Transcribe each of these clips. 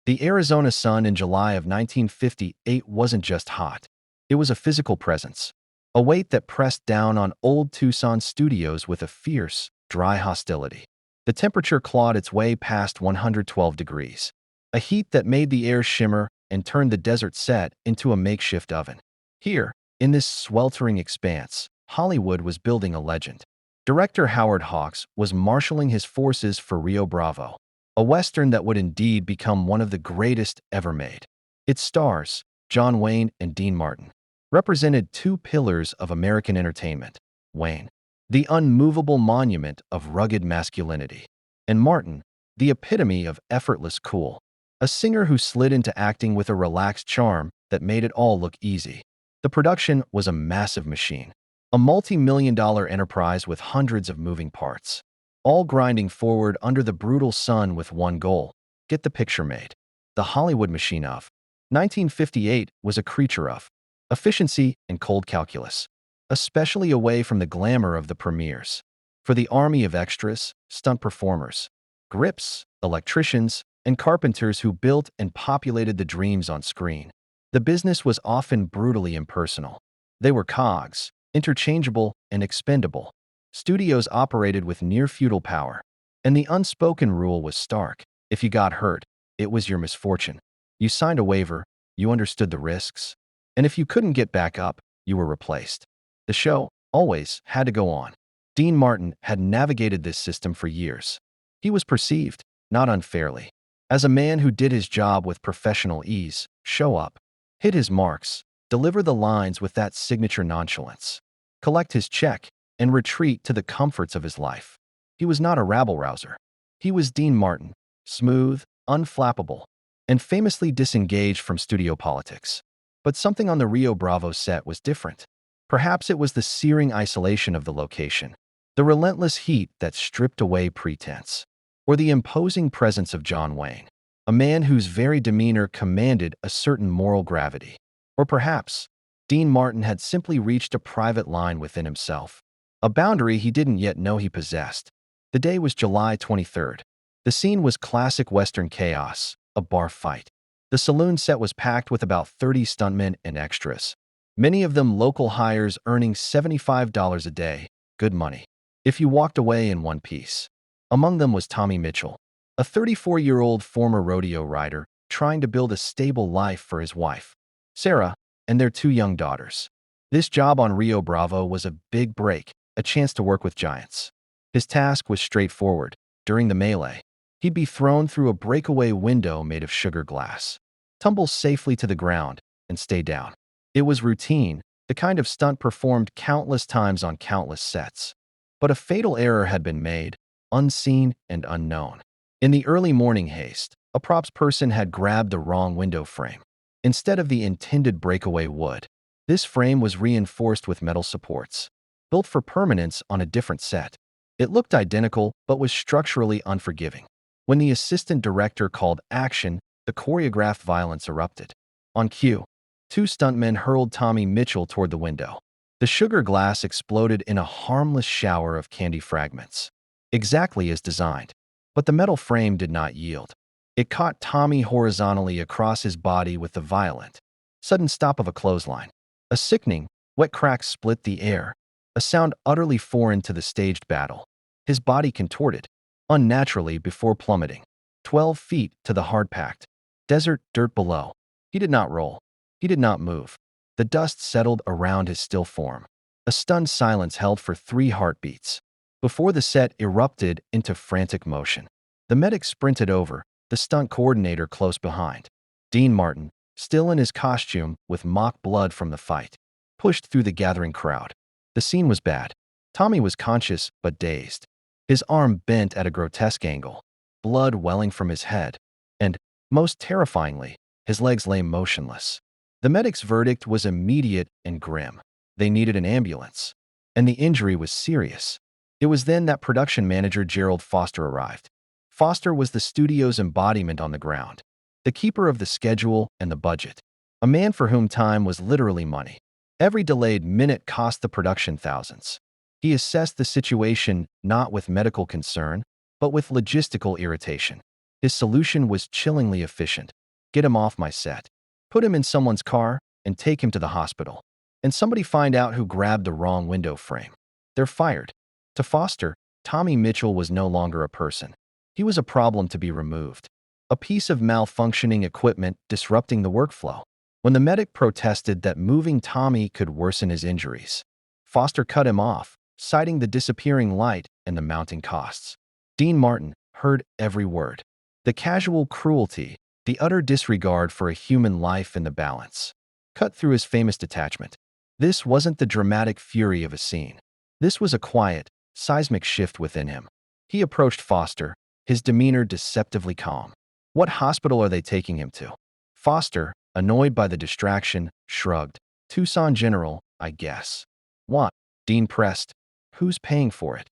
The Arizona sun in July of 1958 wasn't just hot. It was a physical presence, a weight that pressed down on old Tucson studios with a fierce, dry hostility. The temperature clawed its way past 112 degrees, a heat that made the air shimmer and turned the desert set into a makeshift oven. Here, in this sweltering expanse, Hollywood was building a legend. Director Howard Hawks was marshaling his forces for Rio Bravo, a Western that would indeed become one of the greatest ever made. Its stars, John Wayne and Dean Martin, represented two pillars of American entertainment. Wayne, the unmovable monument of rugged masculinity, and Martin, the epitome of effortless cool, a singer who slid into acting with a relaxed charm that made it all look easy. The production was a massive machine, a multi-million-dollar enterprise with hundreds of moving parts, all grinding forward under the brutal sun with one goal: get the picture made. The Hollywood machine of 1958 was a creature of efficiency and cold calculus, especially away from the glamour of the premieres. For the army of extras, stunt performers, grips, electricians, and carpenters who built and populated the dreams on screen, the business was often brutally impersonal. They were cogs, interchangeable and expendable. Studios operated with near-feudal power, and the unspoken rule was stark. If you got hurt, it was your misfortune. You signed a waiver, you understood the risks, and if you couldn't get back up, you were replaced. The show always had to go on. Dean Martin had navigated this system for years. He was perceived, not unfairly, as a man who did his job with professional ease: show up, hit his marks, deliver the lines with that signature nonchalance, collect his check, and retreat to the comforts of his life. He was not a rabble-rouser. He was Dean Martin, smooth, unflappable, and famously disengaged from studio politics. But something on the Rio Bravo set was different. Perhaps it was the searing isolation of the location, the relentless heat that stripped away pretense, or the imposing presence of John Wayne, a man whose very demeanor commanded a certain moral gravity. Or perhaps Dean Martin had simply reached a private line within himself, a boundary he didn't yet know he possessed. The day was July 23rd. The scene was classic Western chaos, a bar fight. The saloon set was packed with about 30 stuntmen and extras, many of them local hires earning $75 a day, good money, if you walked away in one piece. Among them was Tommy Mitchell, a 34-year-old former rodeo rider trying to build a stable life for his wife, Sarah, and their two young daughters. This job on Rio Bravo was a big break, a chance to work with giants. His task was straightforward. During the melee, he'd be thrown through a breakaway window made of sugar glass, tumble safely to the ground, and stay down. It was routine, the kind of stunt performed countless times on countless sets. But a fatal error had been made, unseen and unknown. In the early morning haste, a props person had grabbed the wrong window frame. Instead of the intended breakaway wood, this frame was reinforced with metal supports, built for permanence on a different set. It looked identical, but was structurally unforgiving. When the assistant director called action, the choreographed violence erupted. On cue, two stuntmen hurled Tommy Mitchell toward the window. The sugar glass exploded in a harmless shower of candy fragments, exactly as designed. But the metal frame did not yield. It caught Tommy horizontally across his body with the violent, sudden stop of a clothesline. A sickening, wet crack split the air, a sound utterly foreign to the staged battle. His body contorted, unnaturally, before plummeting 12 feet to the hard-packed desert dirt below. He did not roll. He did not move. The dust settled around his still form. A stunned silence held for 3 heartbeats before the set erupted into frantic motion. The medic sprinted over, the stunt coordinator close behind. Dean Martin, still in his costume with mock blood from the fight, pushed through the gathering crowd. The scene was bad. Tommy was conscious but dazed, his arm bent at a grotesque angle, blood welling from his head, and, most terrifyingly, his legs lay motionless. The medic's verdict was immediate and grim. They needed an ambulance, and the injury was serious. It was then that production manager Gerald Foster arrived. Foster was the studio's embodiment on the ground, the keeper of the schedule and the budget, a man for whom time was literally money. Every delayed minute cost the production thousands. He assessed the situation not with medical concern, but with logistical irritation. His solution was chillingly efficient. Get him off my set. Put him in someone's car and take him to the hospital. And somebody find out who grabbed the wrong window frame. They're fired. To Foster, Tommy Mitchell was no longer a person. He was a problem to be removed. A piece of malfunctioning equipment disrupting the workflow. When the medic protested that moving Tommy could worsen his injuries, Foster cut him off, citing the disappearing light and the mounting costs. Dean Martin heard every word. The casual cruelty, the utter disregard for a human life in the balance, cut through his famous detachment. This wasn't the dramatic fury of a scene. This was a quiet, seismic shift within him. He approached Foster, his demeanor deceptively calm. What hospital are they taking him to? Foster, annoyed by the distraction, shrugged. Tucson General, I guess. What? Dean pressed. Who's paying for it?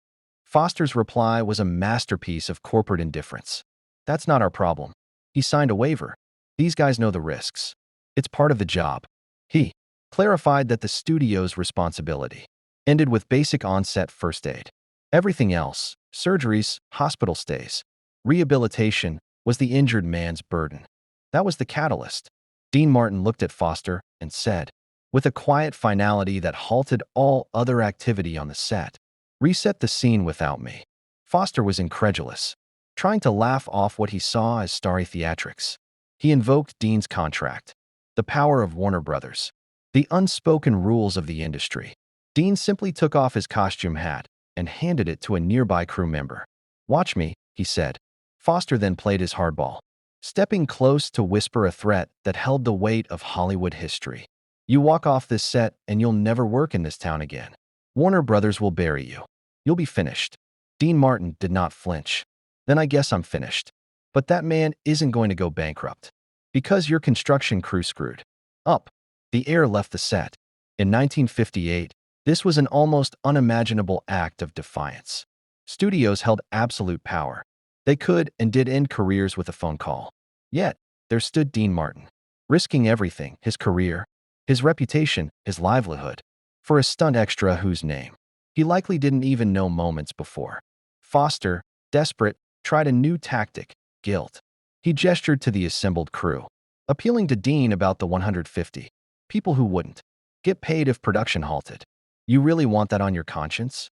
Foster's reply was a masterpiece of corporate indifference. That's not our problem. He signed a waiver. These guys know the risks. It's part of the job. He clarified that the studio's responsibility ended with basic on-set first aid. Everything else, surgeries, hospital stays, rehabilitation, was the injured man's burden. That was the catalyst. Dean Martin looked at Foster and said, with a quiet finality that halted all other activity on the set, reset the scene without me. Foster was incredulous, trying to laugh off what he saw as starry theatrics. He invoked Dean's contract, the power of Warner Brothers, the unspoken rules of the industry. Dean simply took off his costume hat and handed it to a nearby crew member. Watch me, he said. Foster then played his hardball, stepping close to whisper a threat that held the weight of Hollywood history. You walk off this set and you'll never work in this town again. Warner Brothers will bury you. You'll be finished. Dean Martin did not flinch. Then I guess I'm finished. But that man isn't going to go bankrupt. Because your construction crew screwed up. The heir left the set. In 1958, this was an almost unimaginable act of defiance. Studios held absolute power. They could and did end careers with a phone call. Yet, there stood Dean Martin, risking everything, his career, his reputation, his livelihood, for a stunt extra whose name he likely didn't even know moments before. Foster, desperate, tried a new tactic, guilt. He gestured to the assembled crew, appealing to Dean about the 150 people who wouldn't get paid if production halted. You really want that on your conscience?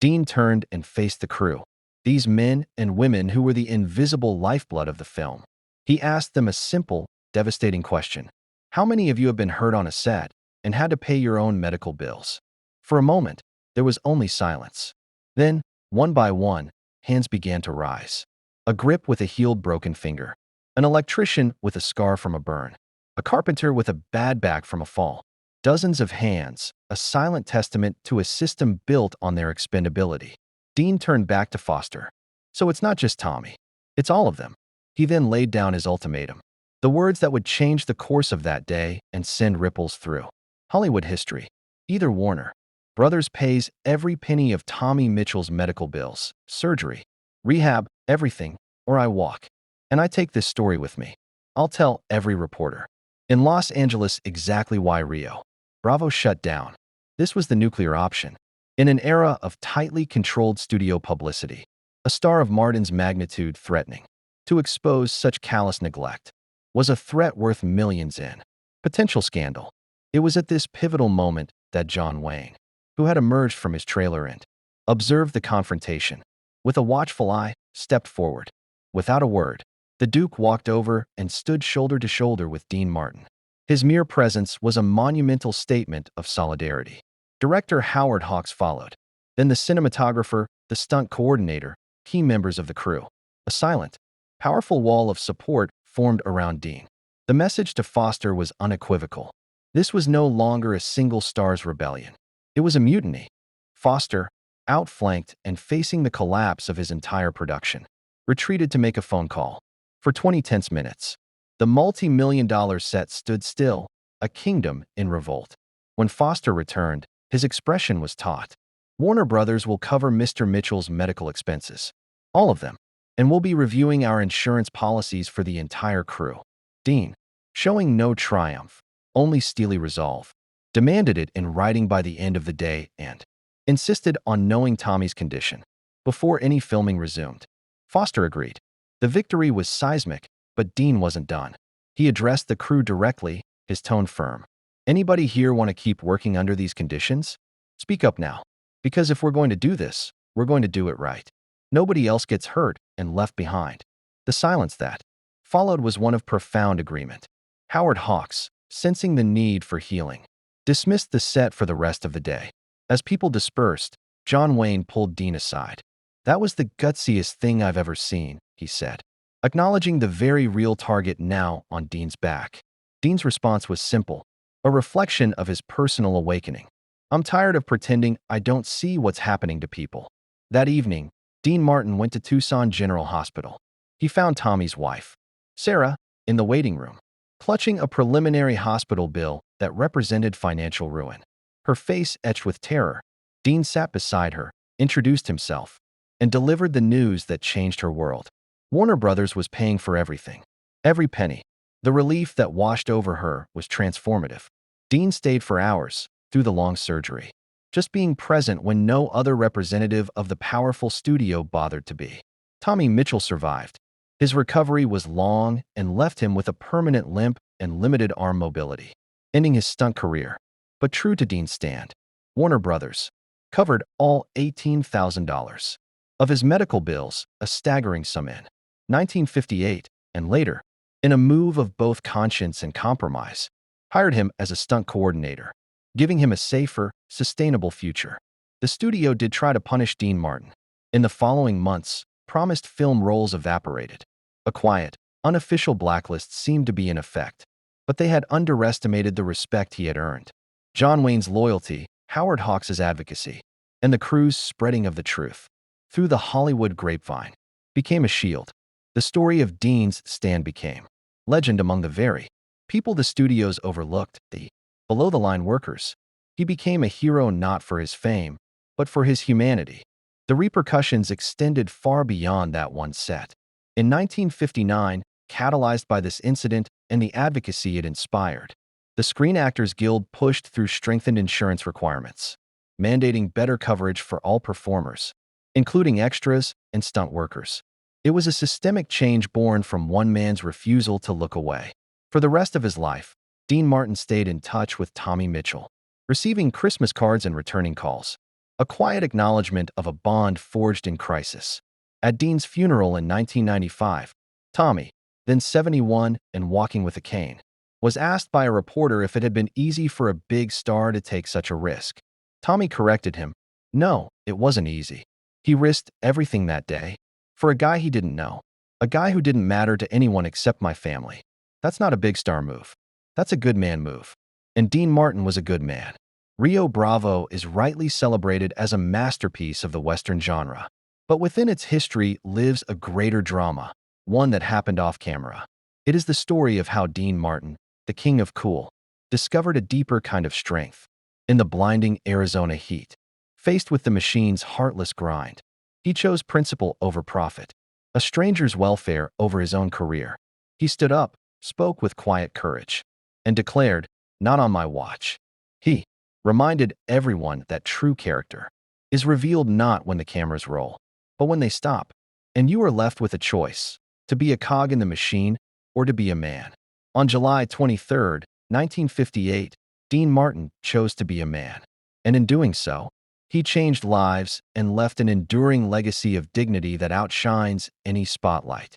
Dean turned and faced the crew, these men and women who were the invisible lifeblood of the film. He asked them a simple, devastating question. How many of you have been hurt on a set and had to pay your own medical bills? For a moment, there was only silence. Then, one by one, hands began to rise. A grip with a healed broken finger. An electrician with a scar from a burn. A carpenter with a bad back from a fall. Dozens of hands, a silent testament to a system built on their expendability. Dean turned back to Foster. So it's not just Tommy. It's all of them. He then laid down his ultimatum. The words that would change the course of that day and send ripples through Hollywood history. Either Warner Brothers pays every penny of Tommy Mitchell's medical bills, surgery, rehab, everything, or I walk. And I take this story with me. I'll tell every reporter. In Los Angeles exactly why Rio Bravo shut down. This was the nuclear option. In an era of tightly controlled studio publicity, a star of Martin's magnitude threatening to expose such callous neglect was a threat worth millions in potential scandal. It was at this pivotal moment that John Wayne, who had emerged from his trailer and observed the confrontation, with a watchful eye, stepped forward. Without a word, the Duke walked over and stood shoulder to shoulder with Dean Martin. His mere presence was a monumental statement of solidarity. Director Howard Hawks followed. Then the cinematographer, the stunt coordinator, key members of the crew. A silent, powerful wall of support formed around Dean. The message to Foster was unequivocal. This was no longer a single star's rebellion. It was a mutiny. Foster, outflanked and facing the collapse of his entire production, retreated to make a phone call. For 20 tense minutes, the multi-million-dollar set stood still, a kingdom in revolt. When Foster returned, his expression was taut. Warner Brothers will cover Mr. Mitchell's medical expenses. All of them. And we'll be reviewing our insurance policies for the entire crew. Dean, showing no triumph, only steely resolve, demanded it in writing by the end of the day and insisted on knowing Tommy's condition before any filming resumed. Foster agreed. The victory was seismic, but Dean wasn't done. He addressed the crew directly, his tone firm. Anybody here want to keep working under these conditions? Speak up now. Because if we're going to do this, we're going to do it right. Nobody else gets hurt and left behind. The silence that followed was one of profound agreement. Howard Hawks, sensing the need for healing, dismissed the set for the rest of the day. As people dispersed, John Wayne pulled Dean aside. "That was the gutsiest thing I've ever seen," he said, acknowledging the very real target now on Dean's back. Dean's response was simple, a reflection of his personal awakening. "I'm tired of pretending I don't see what's happening to people." That evening, Dean Martin went to Tucson General Hospital. He found Tommy's wife, Sarah, in the waiting room, clutching a preliminary hospital bill that represented financial ruin. Her face etched with terror, Dean sat beside her, introduced himself, and delivered the news that changed her world. Warner Brothers was paying for everything, every penny. The relief that washed over her was transformative. Dean stayed for hours, through the long surgery, just being present when no other representative of the powerful studio bothered to be. Tommy Mitchell survived. His recovery was long and left him with a permanent limp and limited arm mobility, ending his stunt career. But true to Dean's stand, Warner Brothers covered all $18,000 of his medical bills, a staggering sum in 1958, and later, in a move of both conscience and compromise, hired him as a stunt coordinator, giving him a safer, sustainable future. The studio did try to punish Dean Martin. In the following months, promised film roles evaporated. A quiet, unofficial blacklist seemed to be in effect, but they had underestimated the respect he had earned. John Wayne's loyalty, Howard Hawks' advocacy, and the crew's spreading of the truth through the Hollywood grapevine became a shield. The story of Dean's stand became legend among the very people the studios overlooked, the below-the-line workers. He became a hero not for his fame, but for his humanity. The repercussions extended far beyond that one set. In 1959, catalyzed by this incident and the advocacy it inspired, the Screen Actors Guild pushed through strengthened insurance requirements, mandating better coverage for all performers, including extras and stunt workers. It was a systemic change born from one man's refusal to look away. For the rest of his life, Dean Martin stayed in touch with Tommy Mitchell, receiving Christmas cards and returning calls, a quiet acknowledgement of a bond forged in crisis. At Dean's funeral in 1995, Tommy, then 71 and walking with a cane, was asked by a reporter if it had been easy for a big star to take such a risk. Tommy corrected him, "No, it wasn't easy. He risked everything that day for a guy he didn't know, a guy who didn't matter to anyone except my family. That's not a big star move. That's a good man move." And Dean Martin was a good man. Rio Bravo is rightly celebrated as a masterpiece of the Western genre. But within its history lives a greater drama, one that happened off camera. It is the story of how Dean Martin, the king of cool, discovered a deeper kind of strength. In the blinding Arizona heat, faced with the machine's heartless grind, he chose principle over profit, a stranger's welfare over his own career. He stood up, spoke with quiet courage, and declared, "Not on my watch." He reminded everyone that true character is revealed not when the cameras roll, but when they stop, and you are left with a choice, to be a cog in the machine or to be a man. On July 23, 1958, Dean Martin chose to be a man, and in doing so, he changed lives and left an enduring legacy of dignity that outshines any spotlight.